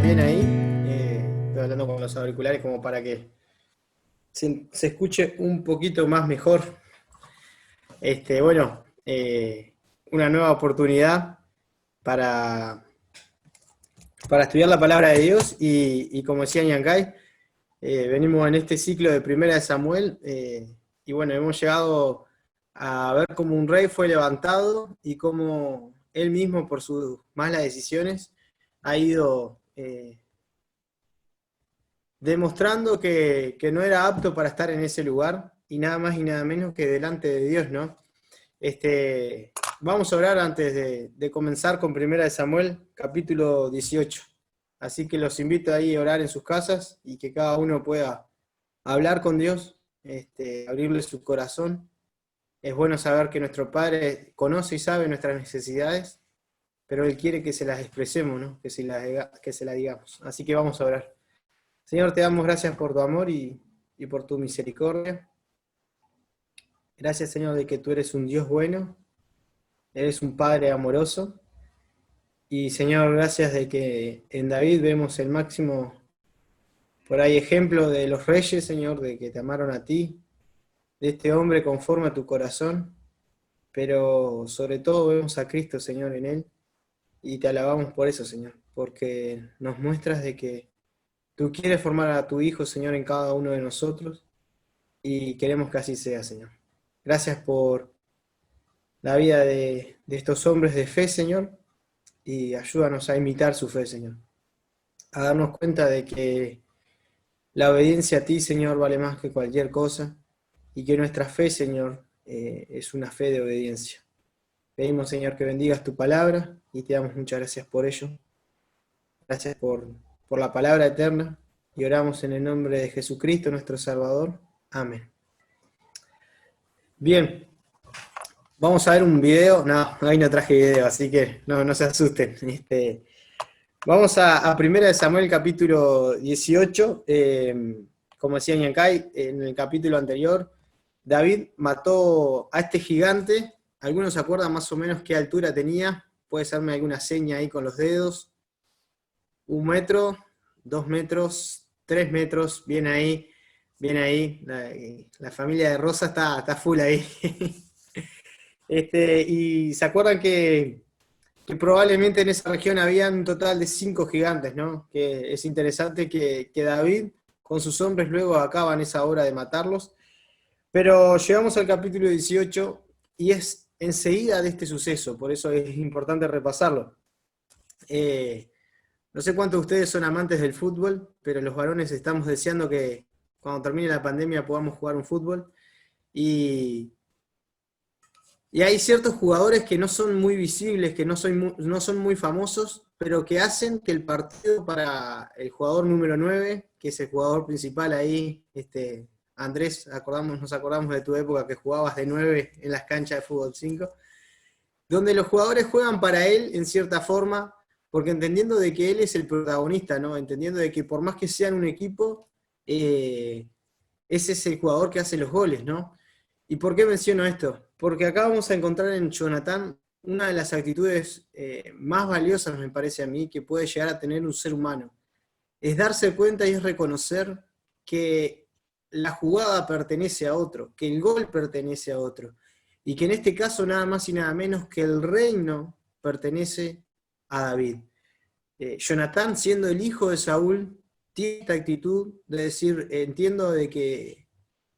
escuchan bien ahí? Estoy hablando con los auriculares como para que se escuche un poquito más mejor. Bueno, una nueva oportunidad para, para estudiar la palabra de Dios y como decía Yancay, venimos en este ciclo de Primera de Samuel y bueno, hemos llegado a ver cómo un rey fue levantado y cómo él mismo por sus malas decisiones ha ido demostrando que no era apto para estar en ese lugar y nada más y nada menos que delante de Dios, ¿no? Vamos a orar antes de comenzar con Primera de Samuel, capítulo 18. Así que los invito ahí a orar en sus casas y que cada uno pueda hablar con Dios, abrirle su corazón. Es bueno saber que nuestro Padre conoce y sabe nuestras necesidades, pero Él quiere que se las expresemos, ¿no? Que se las digamos. Así que vamos a orar. Señor, te damos gracias por tu amor y por tu misericordia. Gracias, Señor, de que tú eres un Dios bueno, eres un Padre amoroso. Y, Señor, gracias de que en David vemos el máximo, por ahí, ejemplo de los reyes, Señor, de que te amaron a ti, de este hombre conforme a tu corazón, pero sobre todo vemos a Cristo, Señor, en él. Y te alabamos por eso, Señor, porque nos muestras de que tú quieres formar a tu Hijo, Señor, en cada uno de nosotros. Y queremos que así sea, Señor. Gracias por la vida de estos hombres de fe, Señor, y ayúdanos a imitar su fe, Señor. A darnos cuenta de que la obediencia a ti, Señor, vale más que cualquier cosa, y que nuestra fe, Señor, es una fe de obediencia. Pedimos, Señor, que bendigas tu palabra, y te damos muchas gracias por ello. Gracias por la palabra eterna, y oramos en el nombre de Jesucristo, nuestro Salvador. Amén. Bien. Vamos a ver un video. No, hoy no traje video, así que no se asusten. Vamos a Primera de Samuel, capítulo 18. Como decía Ñancay, en el capítulo anterior, David mató a este gigante. Algunos se acuerdan más o menos qué altura tenía. Puede hacerme alguna seña ahí con los dedos. 1 metro, 2 metros, 3 metros. Bien ahí, bien ahí. La familia de Rosa está full ahí. Y se acuerdan que probablemente en esa región había un total de 5 gigantes, ¿no? Que es interesante que David con sus hombres luego acaban esa obra de matarlos. Pero llegamos al capítulo 18 y es enseguida de este suceso, por eso es importante repasarlo. No sé cuántos de ustedes son amantes del fútbol, pero los varones estamos deseando que cuando termine la pandemia podamos jugar un fútbol. Y Y hay ciertos jugadores que no son muy visibles, que no son muy famosos, pero que hacen que el partido para el jugador número 9, que es el jugador principal ahí, Andrés, nos acordamos de tu época que jugabas de 9 en las canchas de fútbol 5, donde los jugadores juegan para él en cierta forma, porque entendiendo de que él es el protagonista, ¿no? Entendiendo de que por más que sean un equipo, ese es el jugador que hace los goles, ¿no? ¿Y por qué menciono esto? Porque acá vamos a encontrar en Jonatán una de las actitudes más valiosas, me parece a mí, que puede llegar a tener un ser humano. Es darse cuenta y es reconocer que la jugada pertenece a otro, que el gol pertenece a otro, y que en este caso nada más y nada menos que el reino pertenece a David. Jonatán, siendo el hijo de Saúl, tiene esta actitud de decir, entiendo de que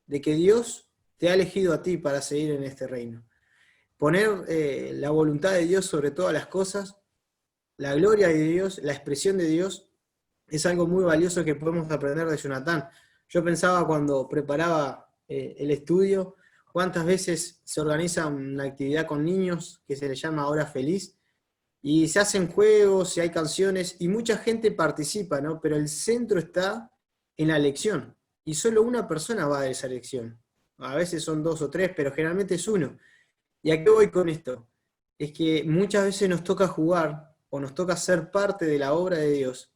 Dios te ha elegido a ti para seguir en este reino. Poner la voluntad de Dios sobre todas las cosas, la gloria de Dios, la expresión de Dios, es algo muy valioso que podemos aprender de Jonatán. Yo pensaba cuando preparaba el estudio, cuántas veces se organiza una actividad con niños que se le llama Hora Feliz, y se hacen juegos, y hay canciones, y mucha gente participa, ¿no? Pero el centro está en la lección, y solo una persona va a esa lección. A veces son 2 o 3, pero generalmente es uno. ¿Y a qué voy con esto? Es que muchas veces nos toca jugar, o nos toca ser parte de la obra de Dios,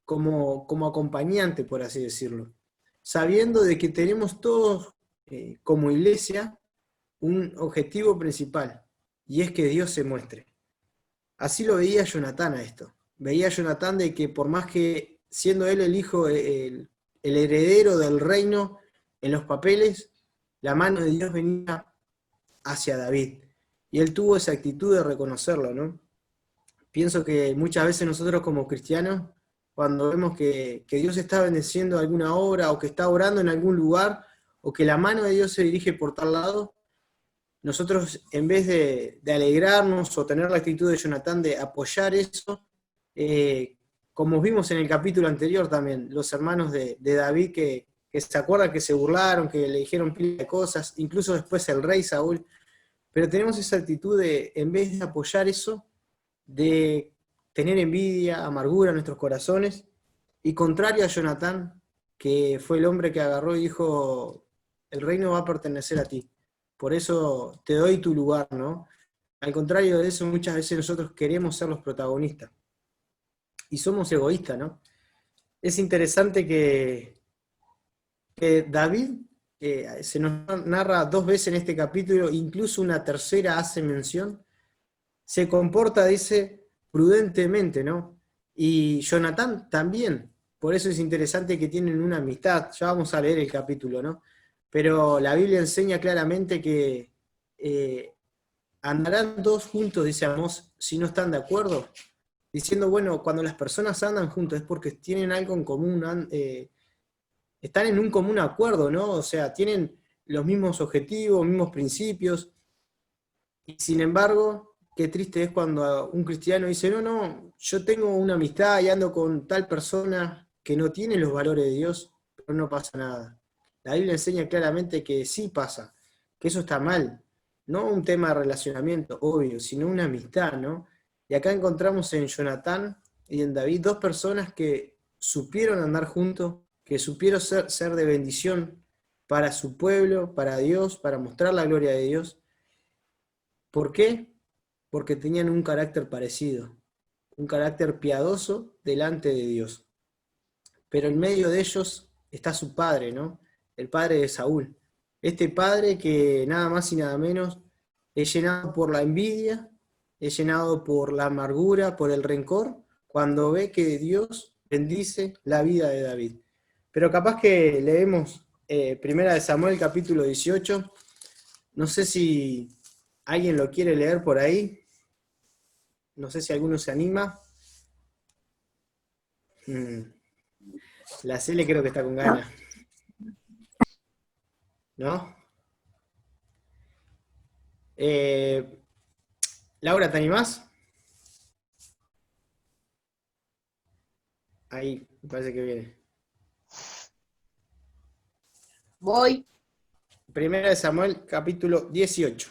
como acompañante, por así decirlo, sabiendo de que tenemos todos, como iglesia, un objetivo principal, y es que Dios se muestre. Así lo veía Jonatán a esto. veía Jonatán de que por más que siendo él el hijo, el heredero del reino en los papeles, la mano de Dios venía hacia David. Y él tuvo esa actitud de reconocerlo, ¿no? Pienso que muchas veces nosotros como cristianos, cuando vemos que Dios está bendeciendo alguna obra o que está orando en algún lugar o que la mano de Dios se dirige por tal lado, nosotros en vez de alegrarnos o tener la actitud de Jonatán de apoyar eso, como vimos en el capítulo anterior también, los hermanos de David que se acuerdan que se burlaron, que le dijeron pila de cosas, incluso después el rey Saúl, pero tenemos esa actitud de, en vez de apoyar eso, de tener envidia, amargura en nuestros corazones, y contrario a Jonatán, que fue el hombre que agarró y dijo, el reino va a pertenecer a ti, por eso te doy tu lugar, ¿no? Al contrario de eso, muchas veces nosotros queremos ser los protagonistas, y somos egoístas, ¿no? Es interesante que David, se nos narra 2 veces en este capítulo, incluso una tercera hace mención, se comporta, dice, prudentemente, ¿no? Y Jonatán también, por eso es interesante que tienen una amistad, ya vamos a leer el capítulo, ¿no? Pero la Biblia enseña claramente que andarán dos juntos, dice Amós, si no están de acuerdo, diciendo, bueno, cuando las personas andan juntos es porque tienen algo en común, están en un común acuerdo, ¿no? O sea, tienen los mismos objetivos, mismos principios, y sin embargo, qué triste es cuando un cristiano dice, no, no, yo tengo una amistad y ando con tal persona que no tiene los valores de Dios, pero no pasa nada. La Biblia enseña claramente que sí pasa, que eso está mal. No un tema de relacionamiento, obvio, sino una amistad, ¿no? Y acá encontramos en Jonatán y en David 2 personas que supieron andar juntos, que supieron ser de bendición para su pueblo, para Dios, para mostrar la gloria de Dios. ¿Por qué? Porque tenían un carácter parecido, un carácter piadoso delante de Dios. Pero en medio de ellos está su padre, ¿no? El padre de Saúl. Este padre que nada más y nada menos es llenado por la envidia, es llenado por la amargura, por el rencor, cuando ve que Dios bendice la vida de David. Pero capaz que leemos Primera de Samuel capítulo 18, no sé si alguien lo quiere leer por ahí. No sé si alguno se anima. Mm, La Cele creo que está con ganas, ¿no? Eh, Laura, ¿te animás? Ahí, me parece que viene. Voy. Primera de Samuel, capítulo 18.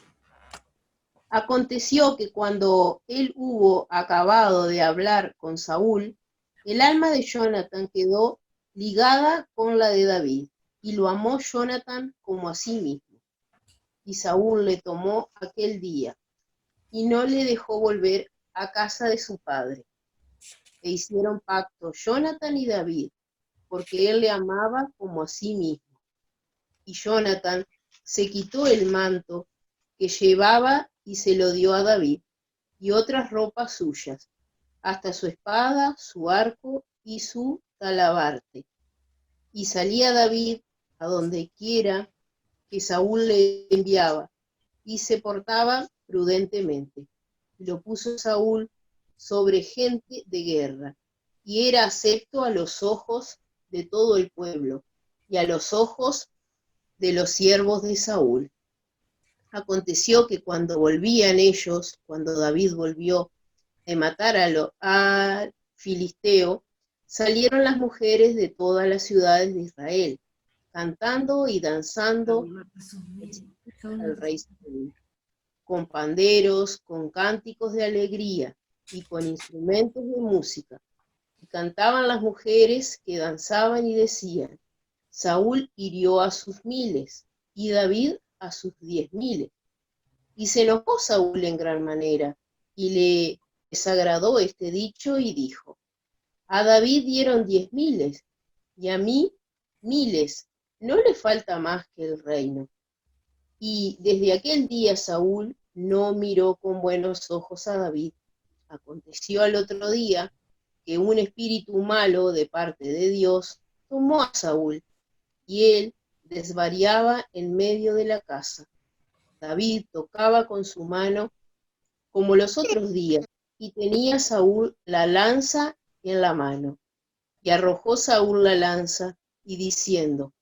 Aconteció que cuando él hubo acabado de hablar con Saúl, el alma de Jonatán quedó ligada con la de David, y lo amó Jonatán como a sí mismo. Y Saúl le tomó aquel día, y no le dejó volver a casa de su padre. E hicieron pacto Jonatán y David, porque él le amaba como a sí mismo. Y Jonatán se quitó el manto que llevaba y se lo dio a David, y otras ropas suyas, hasta su espada, su arco y su talabarte. Y salía David a donde quiera que Saúl le enviaba, y se portaba prudentemente. Y lo puso Saúl sobre gente de guerra, y era acepto a los ojos de todo el pueblo, y a los ojos de los siervos de Saúl. Aconteció que cuando volvían ellos, cuando David volvió de matar al filisteo, salieron las mujeres de todas las ciudades de Israel, cantando y danzando al rey Saúl, con panderos, con cánticos de alegría y con instrumentos de música. Y cantaban las mujeres que danzaban y decían, Saúl hirió a sus miles y David a sus 10.000. Y se enojó Saúl en gran manera y le desagradó este dicho y dijo, a David dieron 10.000 y a mí 1.000, no le falta más que el reino. Y desde aquel día Saúl no miró con buenos ojos a David. Aconteció al otro día que un espíritu malo de parte de Dios tomó a Saúl, y él desvariaba en medio de la casa. David tocaba con su mano como los otros días, y tenía Saúl la lanza en la mano. Y arrojó Saúl la lanza, y diciendo,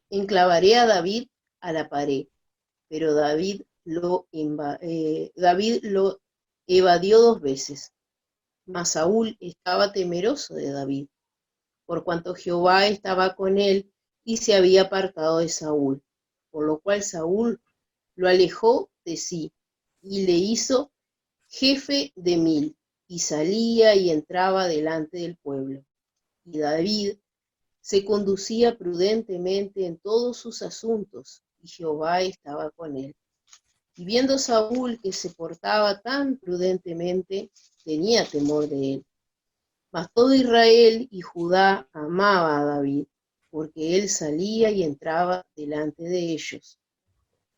enclavaré a David a la pared. Pero David lo evadió 2 veces. Mas Saúl estaba temeroso de David, por cuanto Jehová estaba con él y se había apartado de Saúl, por lo cual Saúl lo alejó de sí y le hizo jefe de 1000, y salía y entraba delante del pueblo. Y David se conducía prudentemente en todos sus asuntos, y Jehová estaba con él. Y viendo Saúl que se portaba tan prudentemente, tenía temor de él. Mas todo Israel y Judá amaba a David, porque él salía y entraba delante de ellos.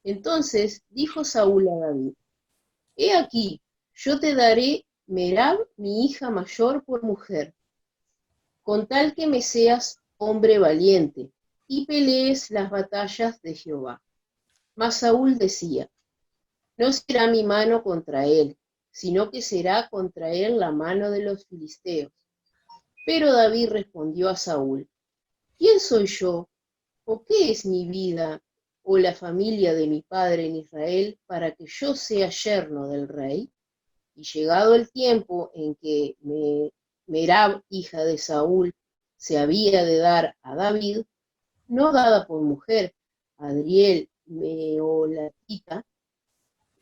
Entonces dijo Saúl a David, he aquí, yo te daré Merab, mi hija mayor, por mujer, con tal que me seas hombre valiente, y pelees las batallas de Jehová. Mas Saúl decía, no será mi mano contra él, sino que será contra él la mano de los filisteos. Pero David respondió a Saúl, ¿quién soy yo? ¿O qué es mi vida o la familia de mi padre en Israel para que yo sea yerno del rey? Y llegado el tiempo en que Merab, hija de Saúl, se había de dar a David, no dada por mujer, Adriel Meolatita,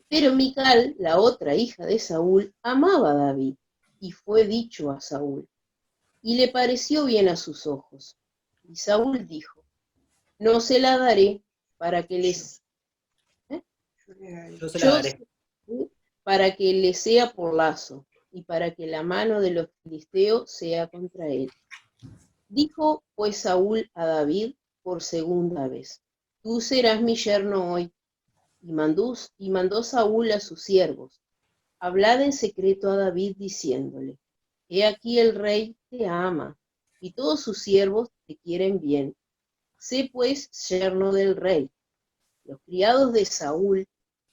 pero Mical, la otra hija de Saúl, amaba a David, y fue dicho a Saúl, y le pareció bien a sus ojos. Y Saúl dijo, no se la daré para que les... ¿eh? Yo se la Yo daré. para que le sea por lazo, y para que la mano de los filisteos sea contra él. Dijo pues Saúl a David por segunda vez, tú serás mi yerno hoy. Y mandó Saúl a sus siervos, hablad en secreto a David diciéndole, he aquí el rey te ama, y todos sus siervos te quieren bien. Sé pues yerno del rey. Los criados de Saúl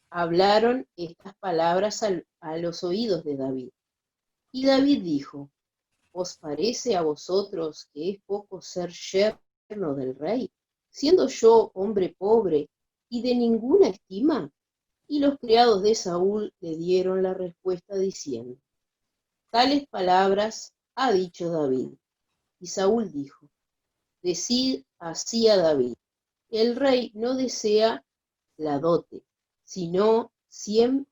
hablaron estas palabras a los oídos de David. Y David dijo, ¿os parece a vosotros que es poco ser yerno del rey, siendo yo hombre pobre y de ninguna estima? Y los criados de Saúl le dieron la respuesta diciendo, tales palabras ha dicho David. Y Saúl dijo, decid así a David, el rey no desea la dote, sino 100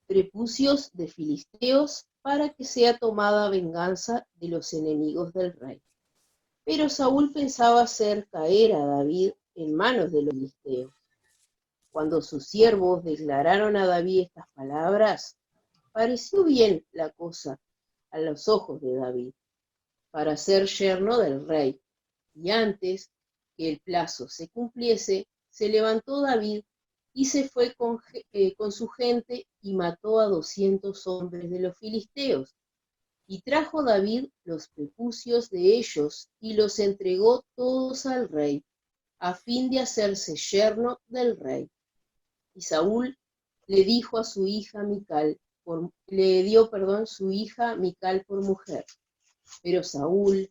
prepucios de filisteos para que sea tomada venganza de los enemigos del rey. Pero Saúl pensaba hacer caer a David en manos de los filisteos. Cuando sus siervos declararon a David estas palabras, pareció bien la cosa a los ojos de David, para ser yerno del rey. Y antes que el plazo se cumpliese, se levantó David y se fue con su gente y mató a 200 hombres de los filisteos. Y trajo David los prepucios de ellos y los entregó todos al rey, a fin de hacerse yerno del rey. Y Saúl le dijo a su hija Mical, le dio, su hija Mical por mujer. Pero Saúl,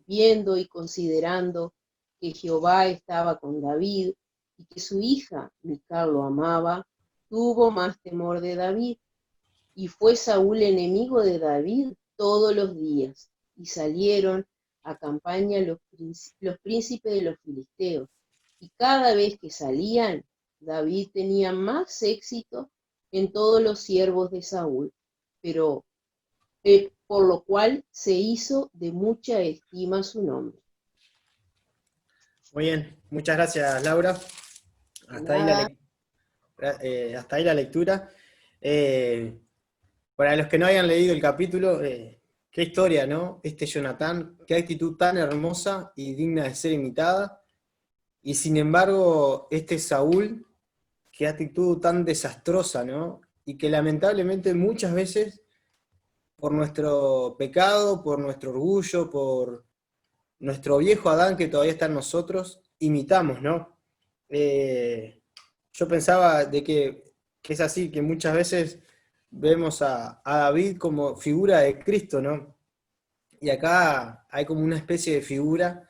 viendo y considerando que Jehová estaba con David y que su hija Mical lo amaba, tuvo más temor de David. Y fue Saúl enemigo de David todos los días. Y salieron a campaña los príncipes de los filisteos. Y cada vez que salían, David tenía más éxito en todos los siervos de Saúl, pero por lo cual se hizo de mucha estima su nombre. Muy bien, muchas gracias, Laura. Hasta ahí Nada, hasta ahí la lectura. Para los que no hayan leído el capítulo, qué historia, ¿no? Este Jonatán, qué actitud tan hermosa y digna de ser imitada. Y sin embargo, este Saúl, qué actitud tan desastrosa, ¿no? Y que lamentablemente muchas veces por nuestro pecado, por nuestro orgullo, por nuestro viejo Adán que todavía está en nosotros, imitamos, ¿no? Yo pensaba de que es así, que muchas veces vemos a David como figura de Cristo, ¿no? Y acá hay como una especie de figura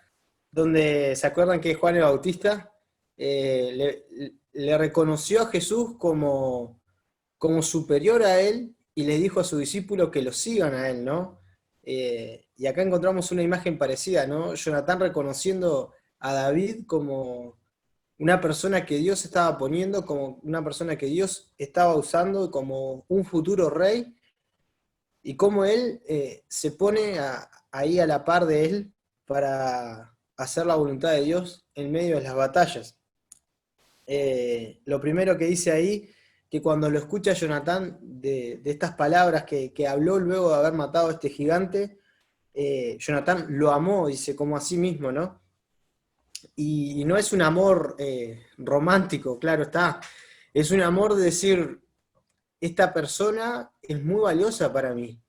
donde se acuerdan que Juan el Bautista le reconoció a Jesús como superior a él y les dijo a sus discípulos que lo sigan a él, ¿no? Y acá encontramos una imagen parecida, ¿no? Jonatán reconociendo a David como una persona que Dios estaba poniendo, como una persona que Dios estaba usando como un futuro rey, y cómo él se pone ahí a la par de él para hacer la voluntad de Dios en medio de las batallas. Lo primero que dice ahí, que cuando lo escucha Jonatán de estas palabras que habló luego de haber matado a este gigante, Jonatán lo amó, dice, como a sí mismo, ¿no? Y no es un amor romántico, claro está, es un amor de decir, esta persona es muy valiosa para mí,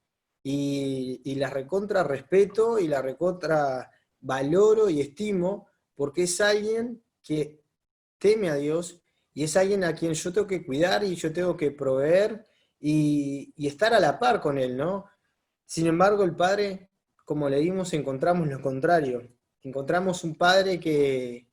y la recontra respeto, y la recontra valoro y estimo, porque es alguien que teme a Dios, y es alguien a quien yo tengo que cuidar, y yo tengo que proveer, y estar a la par con él, ¿no? Sin embargo, el Padre, como leímos, encontramos lo contrario. Encontramos un Padre que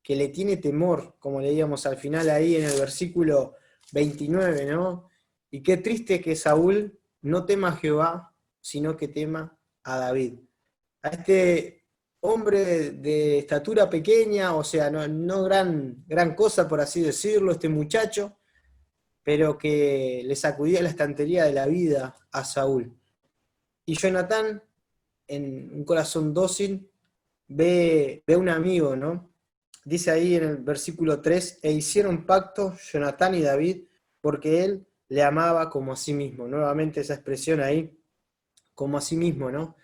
le tiene temor, como leíamos al final ahí en el versículo 29, ¿no? Y qué triste que Saúl no tema a Jehová, sino que tema a David. A este hombre de estatura pequeña, o sea, no gran cosa por así decirlo, este muchacho, pero que le sacudía la estantería de la vida a Saúl. Y Jonatán, en un corazón dócil, ve un amigo, ¿no? Dice ahí en el versículo 3, e hicieron pacto Jonatán y David, porque él le amaba como a sí mismo. Nuevamente esa expresión ahí, como a sí mismo, ¿no?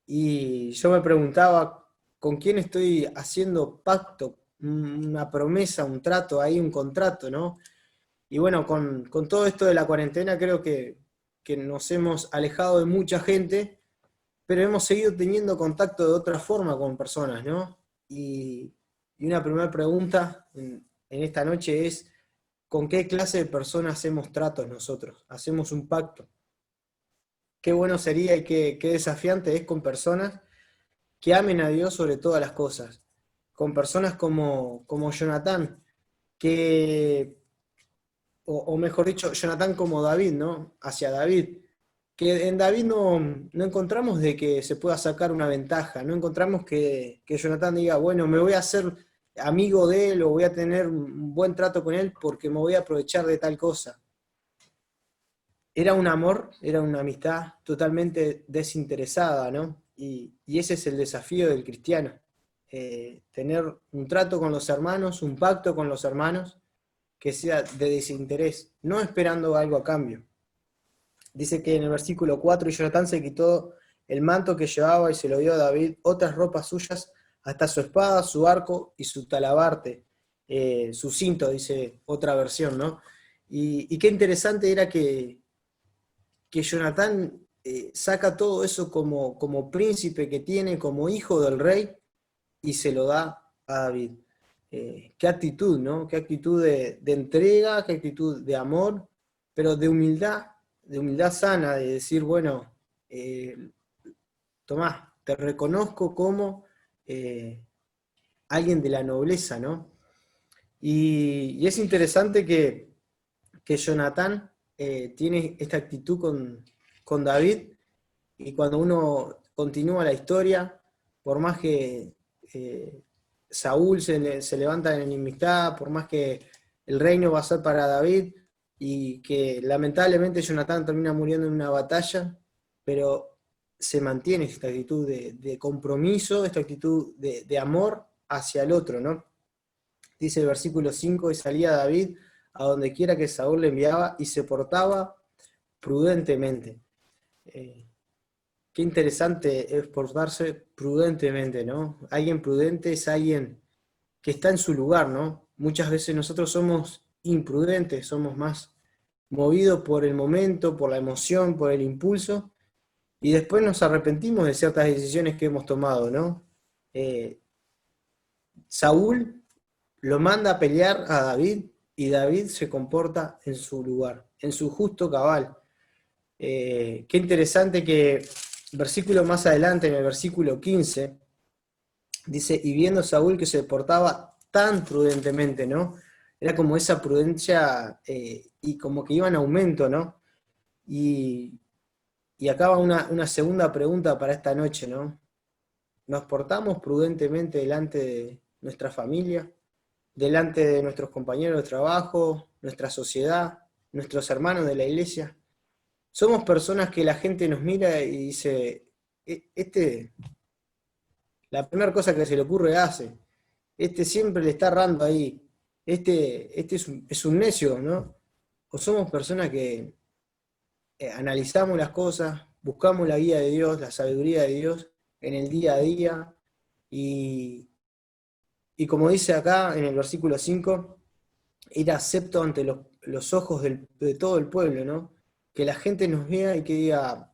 Y yo me preguntaba, ¿con quién estoy haciendo pacto? Una promesa, un trato ahí, un contrato, ¿no? Y bueno, con todo esto de la cuarentena creo que nos hemos alejado de mucha gente, pero hemos seguido teniendo contacto de otra forma con personas, ¿no? Y una primera pregunta en esta noche es, ¿con qué clase de personas hacemos tratos nosotros? ¿Hacemos un pacto? Qué bueno sería y qué desafiante es con personas que amen a Dios sobre todas las cosas, con personas como Jonatán, que, o mejor dicho, Jonatán como David, ¿no? Hacia David, que en David no encontramos de que se pueda sacar una ventaja, no encontramos que Jonatán diga, bueno, me voy a hacer amigo de él o voy a tener un buen trato con él porque me voy a aprovechar de tal cosa. Era un amor, era una amistad totalmente desinteresada, ¿no? Y ese es el desafío del cristiano, tener un trato con los hermanos, un pacto con los hermanos que sea de desinterés, no esperando algo a cambio. Dice que en el versículo 4, y Jonatán se quitó el manto que llevaba y se lo dio a David, otras ropas suyas, hasta su espada, su arco y su talabarte, su cinto, dice otra versión, ¿no? Y qué interesante era que Jonatán saca todo eso como príncipe que tiene, como hijo del rey, y se lo da a David. Qué actitud, ¿no? Qué actitud de entrega, qué actitud de amor, pero de humildad sana, de decir, bueno, Tomás, te reconozco como alguien de la nobleza, ¿no? Y es interesante que Jonatán tiene esta actitud con David, y cuando uno continúa la historia, por más que Saúl se levanta en enemistad, por más que el reino va a ser para David, y que lamentablemente Jonatán termina muriendo en una batalla, pero se mantiene esta actitud de compromiso, esta actitud de amor hacia el otro, ¿no? Dice el versículo 5, y salía David a donde quiera que Saúl le enviaba, y se portaba prudentemente. Qué interesante es portarse prudentemente, ¿no? Alguien prudente es alguien que está en su lugar, ¿no? Muchas veces nosotros somos imprudentes, somos más movidos por el momento, por la emoción, por el impulso, y después nos arrepentimos de ciertas decisiones que hemos tomado, ¿no? Saúl lo manda a pelear a David y David se comporta en su lugar, en su justo cabal. Qué interesante que versículo más adelante, en el versículo 15, dice, y viendo Saúl que se portaba tan prudentemente, ¿no? Era como esa prudencia y como que iba en aumento, ¿no? Y, y acá va una segunda pregunta para esta noche, ¿no? ¿Nos portamos prudentemente delante de nuestra familia, delante de nuestros compañeros de trabajo, nuestra sociedad, nuestros hermanos de la iglesia? Somos personas que la gente nos mira y dice, Este, la primera cosa que se le ocurre hace, este siempre le está errando ahí, este es un necio, ¿no? O somos personas que analizamos las cosas, buscamos la guía de Dios, la sabiduría de Dios en el día a día, y, y como dice acá en el versículo 5, era acepto ante los ojos de todo el pueblo, ¿no? Que la gente nos vea y que diga,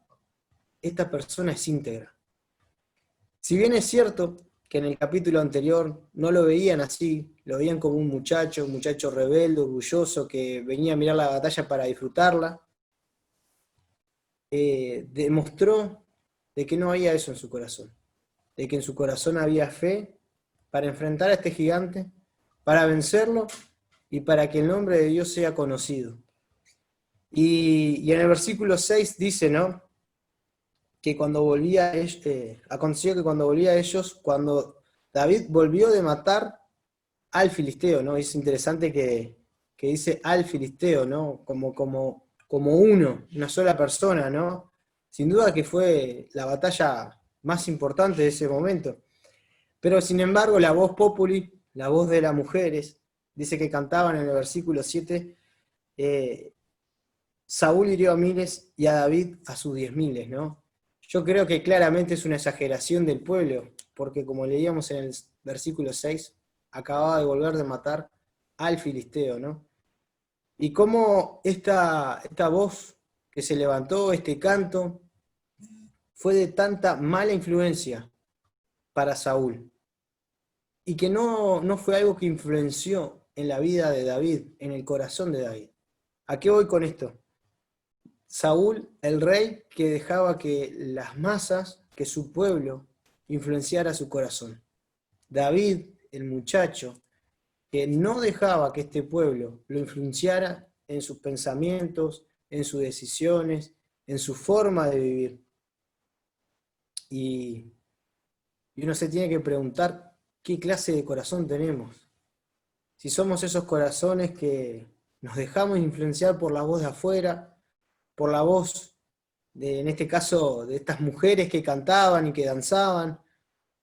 esta persona es íntegra. Si bien es cierto que en el capítulo anterior no lo veían así, lo veían como un muchacho rebelde, orgulloso, que venía a mirar la batalla para disfrutarla, demostró de que no había eso en su corazón, de que en su corazón había fe para enfrentar a este gigante, para vencerlo y para que el nombre de Dios sea conocido. Y en el versículo 6 dice, ¿no? Que cuando volvía, aconteció que cuando volvía a ellos, cuando David volvió de matar al filisteo, ¿no? Es interesante que dice al filisteo, ¿no? Como uno, una sola persona, ¿no? Sin duda que fue la batalla más importante de ese momento. Pero sin embargo, la voz populi, la voz de las mujeres, dice que cantaban en el versículo 7, Saúl hirió a miles y a David a sus 10.000, ¿no? Yo creo que claramente es una exageración del pueblo, porque como leíamos en el versículo 6, acababa de volver de matar al filisteo, ¿no? Y cómo esta voz que se levantó, este canto, fue de tanta mala influencia para Saúl, y que no fue algo que influenció en la vida de David, en el corazón de David. ¿A qué voy con esto? Saúl, el rey que dejaba que las masas, que su pueblo, influenciara su corazón. David, el muchacho, que no dejaba que este pueblo lo influenciara en sus pensamientos, en sus decisiones, en su forma de vivir. Y uno se tiene que preguntar qué clase de corazón tenemos. Si somos esos corazones que nos dejamos influenciar por la voz de afuera, por la voz en este caso, de estas mujeres que cantaban y que danzaban,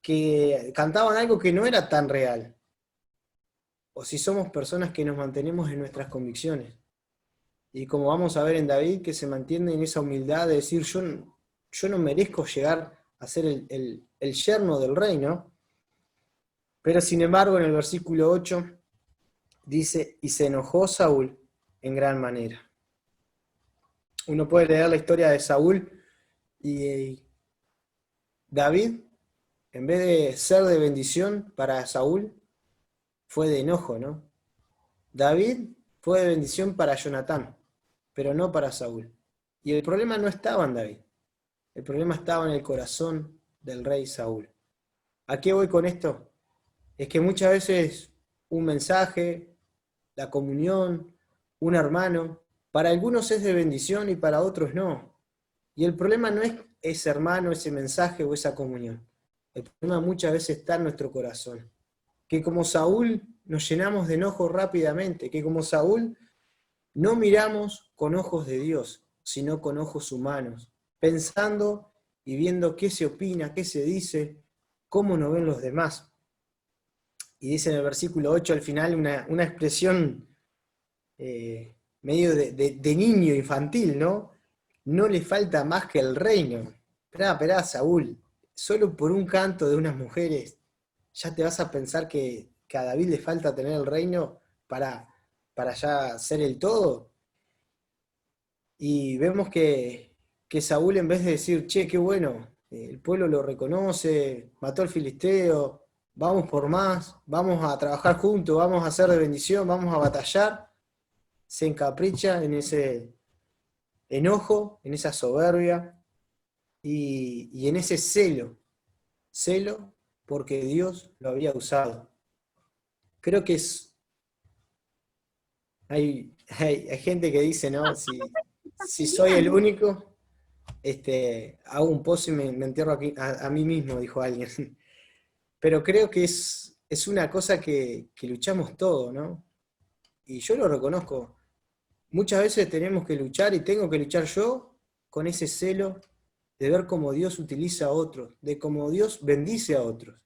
que cantaban algo que no era tan real, o si somos personas que nos mantenemos en nuestras convicciones. Y como vamos a ver en David, que se mantiene en esa humildad de decir, yo no merezco llegar a ser el yerno del rey, ¿no? Pero sin embargo, en el versículo 8 dice, y se enojó Saúl en gran manera. Uno puede leer la historia de Saúl y David, en vez de ser de bendición para Saúl, fue de enojo, ¿no? David fue de bendición para Jonatán, pero no para Saúl. Y el problema no estaba en David, el problema estaba en el corazón del rey Saúl. ¿A qué voy con esto? Es que muchas veces un mensaje, la comunión, un hermano, para algunos es de bendición y para otros no. Y el problema no es ese hermano, ese mensaje o esa comunión. El problema muchas veces está en nuestro corazón. Que como Saúl nos llenamos de enojo rápidamente, que como Saúl no miramos con ojos de Dios, sino con ojos humanos, pensando y viendo qué se opina, qué se dice, cómo nos ven los demás. Y dice en el versículo 8 al final una expresión medio de niño infantil, ¿no? No le falta más que el reino. Esperá, Saúl, solo por un canto de unas mujeres, ya te vas a pensar que a David le falta tener el reino para ya ser el todo. Y vemos que que Saúl, en vez de decir, che, qué bueno, el pueblo lo reconoce, mató al filisteo, vamos por más, vamos a trabajar juntos, vamos a hacer de bendición, vamos a batallar, se encapricha en ese enojo, en esa soberbia y en ese celo porque Dios lo había usado. Creo que hay gente que dice, ¿no? Si soy el único, hago un pozo y me entierro aquí, a mí mismo, dijo alguien. Pero creo que es una cosa que luchamos todos, ¿no? Y yo lo reconozco. Muchas veces tenemos que luchar y tengo que luchar yo con ese celo de ver cómo Dios utiliza a otros, de cómo Dios bendice a otros.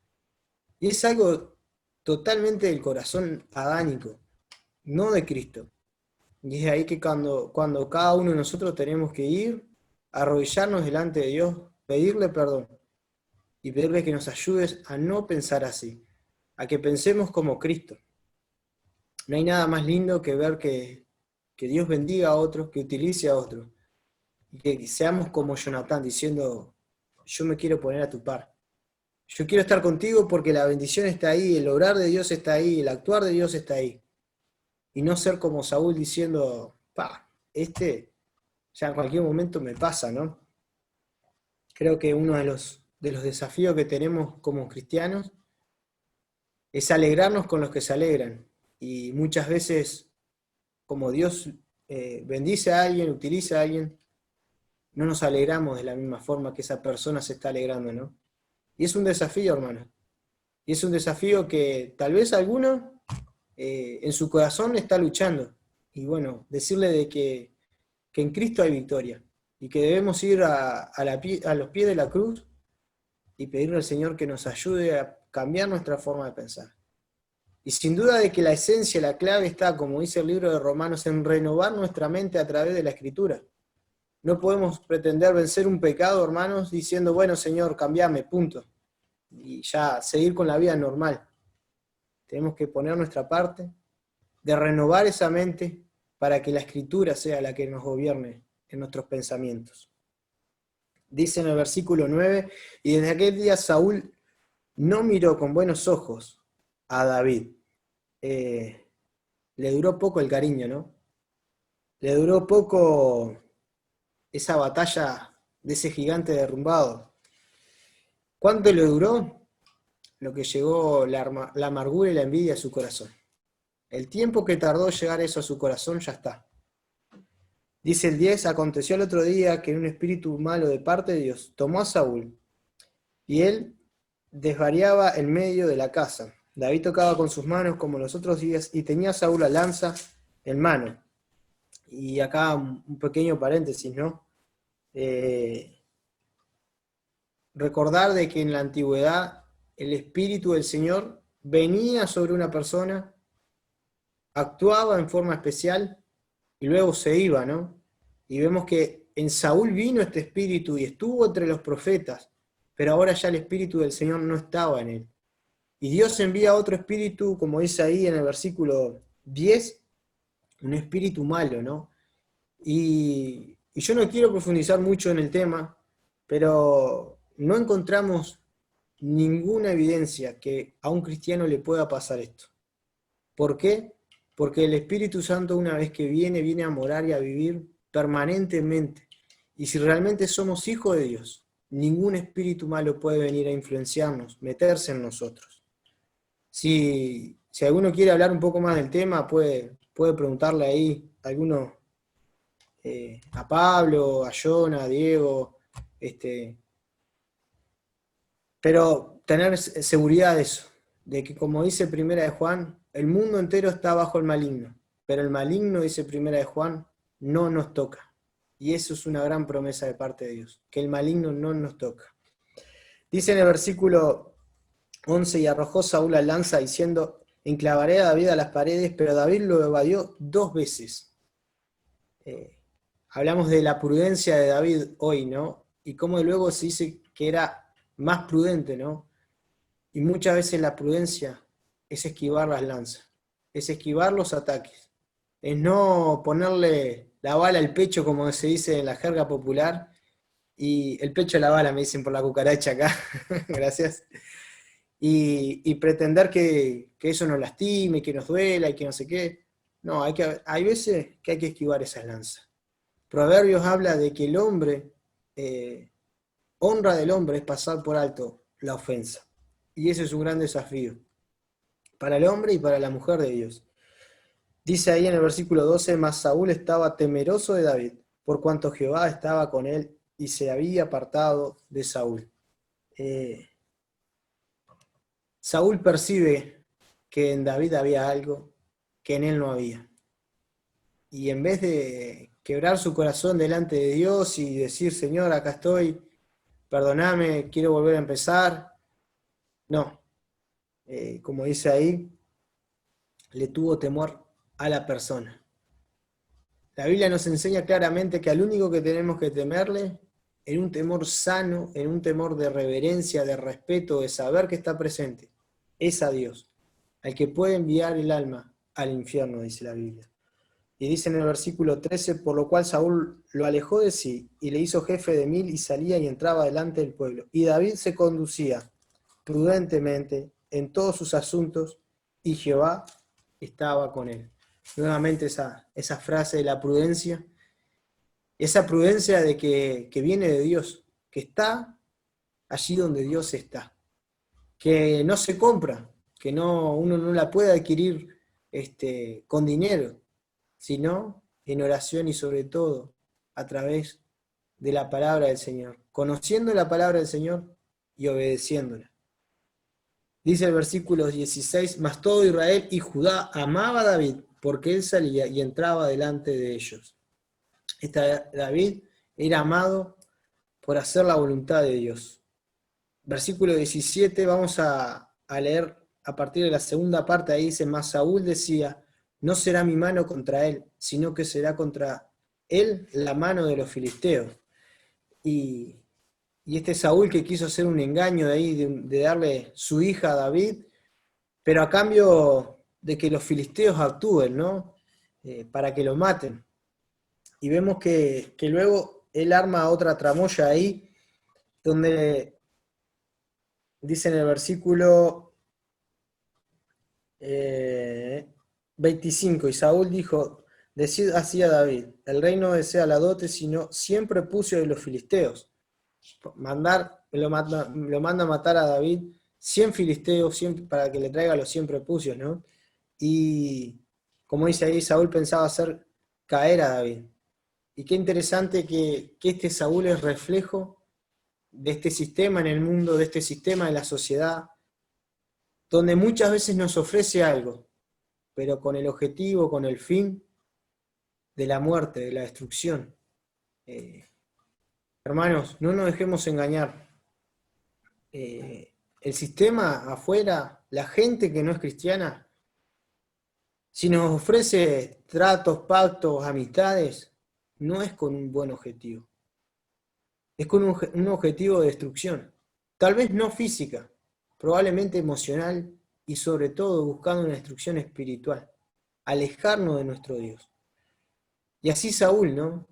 Y es algo totalmente del corazón adánico, no de Cristo. Y es ahí que cuando cada uno de nosotros tenemos que ir, arrodillarnos delante de Dios, pedirle perdón y pedirle que nos ayudes a no pensar así, a que pensemos como Cristo. No hay nada más lindo que ver que Dios bendiga a otros, que utilice a otros, y que seamos como Jonatán diciendo, yo me quiero poner a tu par. Yo quiero estar contigo porque la bendición está ahí, el obrar de Dios está ahí, el actuar de Dios está ahí. Y no ser como Saúl diciendo, ya en cualquier momento me pasa, ¿no? Creo que uno de los desafíos que tenemos como cristianos es alegrarnos con los que se alegran. Y muchas veces, como Dios bendice a alguien, utiliza a alguien, no nos alegramos de la misma forma que esa persona se está alegrando, ¿no? Y es un desafío, hermano. Y es un desafío que tal vez alguno en su corazón está luchando. Y bueno, decirle de que en Cristo hay victoria. Y que debemos ir a los pies de la cruz y pedirle al Señor que nos ayude a cambiar nuestra forma de pensar. Y sin duda de que la esencia, la clave está, como dice el libro de Romanos, en renovar nuestra mente a través de la Escritura. No podemos pretender vencer un pecado, hermanos, diciendo, bueno, Señor, cambiame, punto. Y ya seguir con la vida normal. Tenemos que poner nuestra parte de renovar esa mente para que la Escritura sea la que nos gobierne en nuestros pensamientos. Dice en el versículo 9, y desde aquel día Saúl no miró con buenos ojos a David. Le duró poco el cariño, ¿no? Le duró poco esa batalla de ese gigante derrumbado. ¿Cuánto le duró? Lo que llegó la amargura y la envidia a su corazón. El tiempo que tardó llegar eso a su corazón ya está. Dice el 10, aconteció el otro día que en un espíritu malo de parte de Dios tomó a Saúl y él desvariaba en medio de la casa. David tocaba con sus manos como los otros días y tenía a Saúl la lanza en mano. Y acá un pequeño paréntesis, ¿no? Recordar de que en la antigüedad el Espíritu del Señor venía sobre una persona, actuaba en forma especial y luego se iba, ¿no? Y vemos que en Saúl vino este Espíritu y estuvo entre los profetas, pero ahora ya el Espíritu del Señor no estaba en él. Y Dios envía otro espíritu, como dice ahí en el versículo 10, un espíritu malo, ¿no? Y yo no quiero profundizar mucho en el tema, pero no encontramos ninguna evidencia que a un cristiano le pueda pasar esto. ¿Por qué? Porque el Espíritu Santo, una vez que viene a morar y a vivir permanentemente. Y si realmente somos hijos de Dios, ningún espíritu malo puede venir a influenciarnos, meterse en nosotros. Si alguno quiere hablar un poco más del tema, puede preguntarle ahí a alguno, a Pablo, a Jonah, a Diego, pero tener seguridad de eso, de que como dice Primera de Juan, el mundo entero está bajo el maligno, pero el maligno, dice Primera de Juan, no nos toca. Y eso es una gran promesa de parte de Dios, que el maligno no nos toca. Dice en el versículo 11, y arrojó Saúl la lanza diciendo, enclavaré a David a las paredes, pero David lo evadió 2 veces. Hablamos de la prudencia de David hoy, ¿no? Y cómo luego se dice que era más prudente, ¿no? Y muchas veces la prudencia es esquivar las lanzas, es esquivar los ataques, es no ponerle la bala al pecho, como se dice en la jerga popular, y el pecho de la bala, me dicen por la cucaracha acá, gracias, y pretender que eso nos lastime, que nos duela y que no sé qué. No, hay veces que hay que esquivar esas lanzas. Proverbios habla de que el hombre, honra del hombre es pasar por alto la ofensa. Y ese es un gran desafío para el hombre y para la mujer de Dios. Dice ahí en el versículo 12, mas Saúl estaba temeroso de David, por cuanto Jehová estaba con él y se había apartado de Saúl. Saúl percibe que en David había algo que en él no había. Y en vez de quebrar su corazón delante de Dios y decir, Señor, acá estoy, perdóname, quiero volver a empezar, no. Como dice ahí, le tuvo temor a la persona. La Biblia nos enseña claramente que al único que tenemos que temerle, en un temor sano, en un temor de reverencia, de respeto, de saber que está presente, es a Dios, al que puede enviar el alma al infierno, dice la Biblia. Y dice en el versículo 13, por lo cual Saúl lo alejó de sí y le hizo jefe de 1000 y salía y entraba delante del pueblo. Y David se conducía prudentemente en todos sus asuntos y Jehová estaba con él. Nuevamente esa frase de la prudencia, esa prudencia de que viene de Dios, que está allí donde Dios está, que no se compra, que uno no la puede adquirir con dinero, sino en oración y sobre todo a través de la palabra del Señor, conociendo la palabra del Señor y obedeciéndola. Dice el versículo 16, mas todo Israel y Judá amaba a David, porque él salía y entraba delante de ellos. David era amado por hacer la voluntad de Dios. Versículo 17, vamos a leer a partir de la segunda parte, ahí dice, mas Saúl decía, no será mi mano contra él, sino que será contra él la mano de los filisteos. Y este Saúl que quiso hacer un engaño de ahí, de darle su hija a David, pero a cambio de que los filisteos actúen, ¿no? Para que lo maten. Y vemos que luego él arma otra tramoya ahí, donde dice en el versículo 25, y Saúl dijo, decid así a David, el rey no desea la dote, sino siempre pucio de los filisteos. Lo manda a matar a David 100 filisteos para que le traiga los 100 prepucios, ¿no? Y como dice ahí, Saúl pensaba hacer caer a David. Y qué interesante que este Saúl es reflejo de este sistema en el mundo, de este sistema en la sociedad, donde muchas veces nos ofrece algo, pero con el objetivo, con el fin de la muerte, de la destrucción. Hermanos, no nos dejemos engañar. El sistema afuera, la gente que no es cristiana, si nos ofrece tratos, pactos, amistades, no es con un buen objetivo. Es con un objetivo de destrucción. Tal vez no física, probablemente emocional y sobre todo buscando una destrucción espiritual. Alejarnos de nuestro Dios. Y así Saúl, ¿no?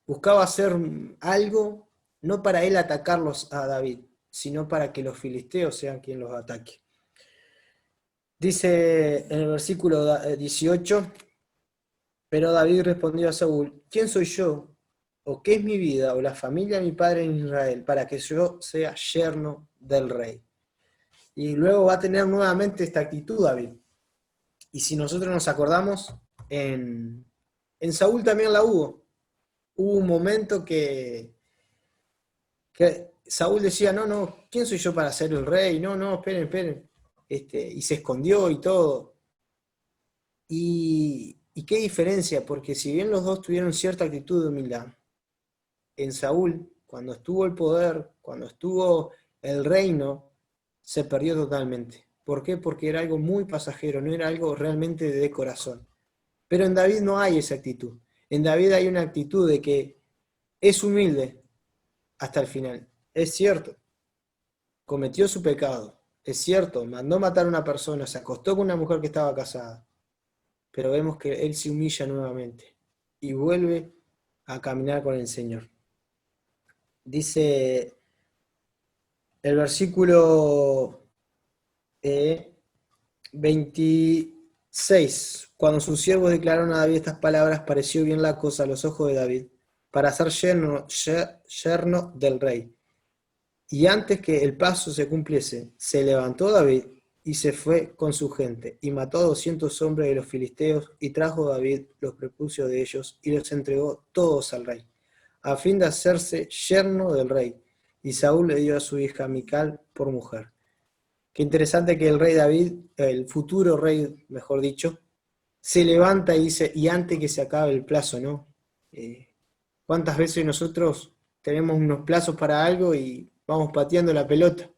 Buscaba hacer algo, no para él atacarlos a David, sino para que los filisteos sean quien los ataque. Dice en el versículo 18, pero David respondió a Saúl, ¿quién soy yo? ¿O qué es mi vida? ¿O la familia de mi padre en Israel? Para que yo sea yerno del rey. Y luego va a tener nuevamente esta actitud David. Y si nosotros nos acordamos, en Saúl también la hubo. Hubo un momento que Saúl decía, no, ¿quién soy yo para ser el rey? No, esperen. Y se escondió y todo. Y qué diferencia, porque si bien los dos tuvieron cierta actitud de humildad, en Saúl, cuando estuvo el poder, cuando estuvo el reino, se perdió totalmente. ¿Por qué? Porque era algo muy pasajero, no era algo realmente de corazón. Pero en David no hay esa actitud. En David hay una actitud de que es humilde hasta el final. Es cierto, cometió su pecado. Es cierto, mandó matar a una persona, se acostó con una mujer que estaba casada. Pero vemos que él se humilla nuevamente y vuelve a caminar con el Señor. Dice el versículo 26. Cuando sus siervos declararon a David estas palabras, pareció bien la cosa a los ojos de David, para ser yerno del rey. Y antes que el plazo se cumpliese, se levantó David y se fue con su gente, y mató a 200 hombres de los filisteos, y trajo David los prepucios de ellos, y los entregó todos al rey, a fin de hacerse yerno del rey. Y Saúl le dio a su hija Mical por mujer. Qué interesante que el rey David, el futuro rey, mejor dicho, se levanta y dice, y antes que se acabe el plazo, ¿no? ¿Cuántas veces nosotros tenemos unos plazos para algo y vamos pateando la pelota?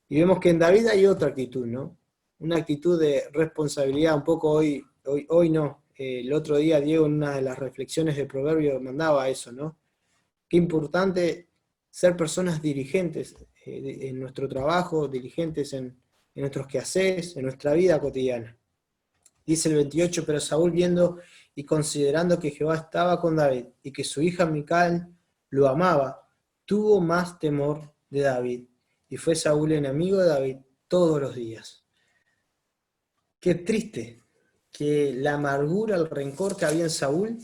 Y vemos que en David hay otra actitud, ¿no? Una actitud de responsabilidad, un poco hoy no. El otro día Diego en una de las reflexiones de Proverbio mandaba eso, ¿no? Qué importante ser personas dirigentes en nuestro trabajo, dirigentes en nuestros quehaceres, en nuestra vida cotidiana. Dice el 28, pero Saúl viendo y considerando que Jehová estaba con David y que su hija Mical lo amaba, tuvo más temor de David, y fue Saúl enemigo de David todos los días. Qué triste que la amargura, el rencor que había en Saúl,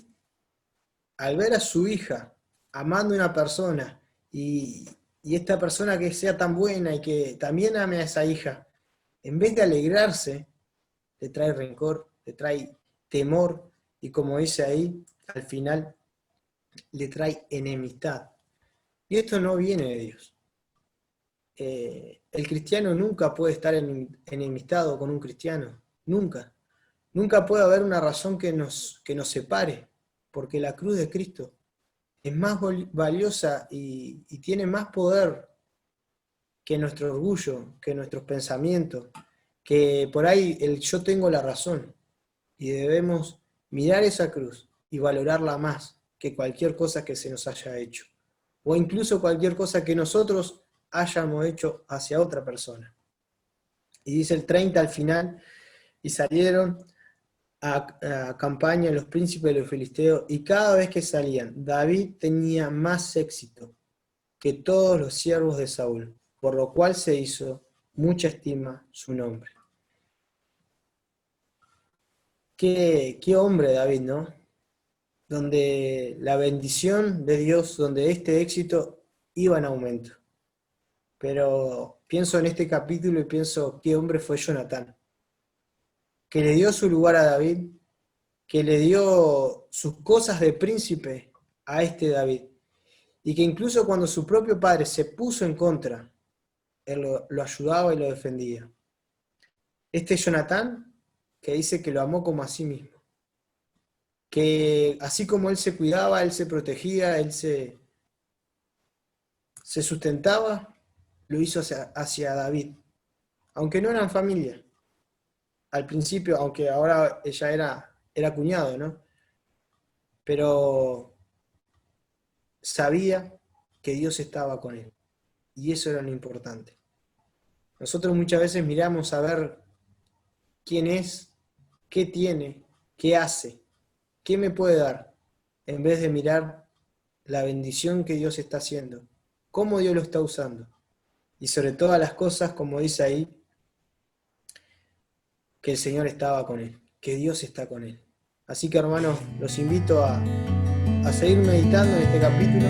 al ver a su hija amando a una persona, y esta persona que sea tan buena y que también ame a esa hija, en vez de alegrarse, le trae rencor, le trae temor, y como dice ahí, al final le trae enemistad. Y esto no viene de Dios. El cristiano nunca puede estar enemistado con un cristiano, nunca. Nunca puede haber una razón que nos separe, porque la cruz de Cristo es más valiosa y tiene más poder que nuestro orgullo, que nuestros pensamientos, que por ahí el yo tengo la razón, y debemos mirar esa cruz y valorarla más que cualquier cosa que se nos haya hecho, o incluso cualquier cosa que nosotros hayamos hecho hacia otra persona. Y dice el 30 al final, y salieron a campaña los príncipes de los filisteos, y cada vez que salían, David tenía más éxito que todos los siervos de Saúl, por lo cual se hizo mucha estima su nombre. Qué hombre David, ¿no? Donde la bendición de Dios, donde este éxito iba en aumento. Pero pienso en este capítulo y pienso, qué hombre fue Jonatán, que le dio su lugar a David, que le dio sus cosas de príncipe a este David, y que incluso cuando su propio padre se puso en contra, él lo ayudaba y lo defendía. Este Jonatán, que dice que lo amó como a sí mismo, que así como él se cuidaba, él se protegía, él se sustentaba, lo hizo hacia David, aunque no eran familia. Al principio, aunque ahora ella era cuñado, ¿no? Pero sabía que Dios estaba con él, y eso era lo importante. Nosotros muchas veces miramos a ver quién es, qué tiene, qué hace, qué me puede dar, en vez de mirar la bendición que Dios está haciendo, cómo Dios lo está usando. Y sobre todas las cosas, como dice ahí, que el Señor estaba con él, que Dios está con él. Así que hermanos, los invito a seguir meditando en este capítulo,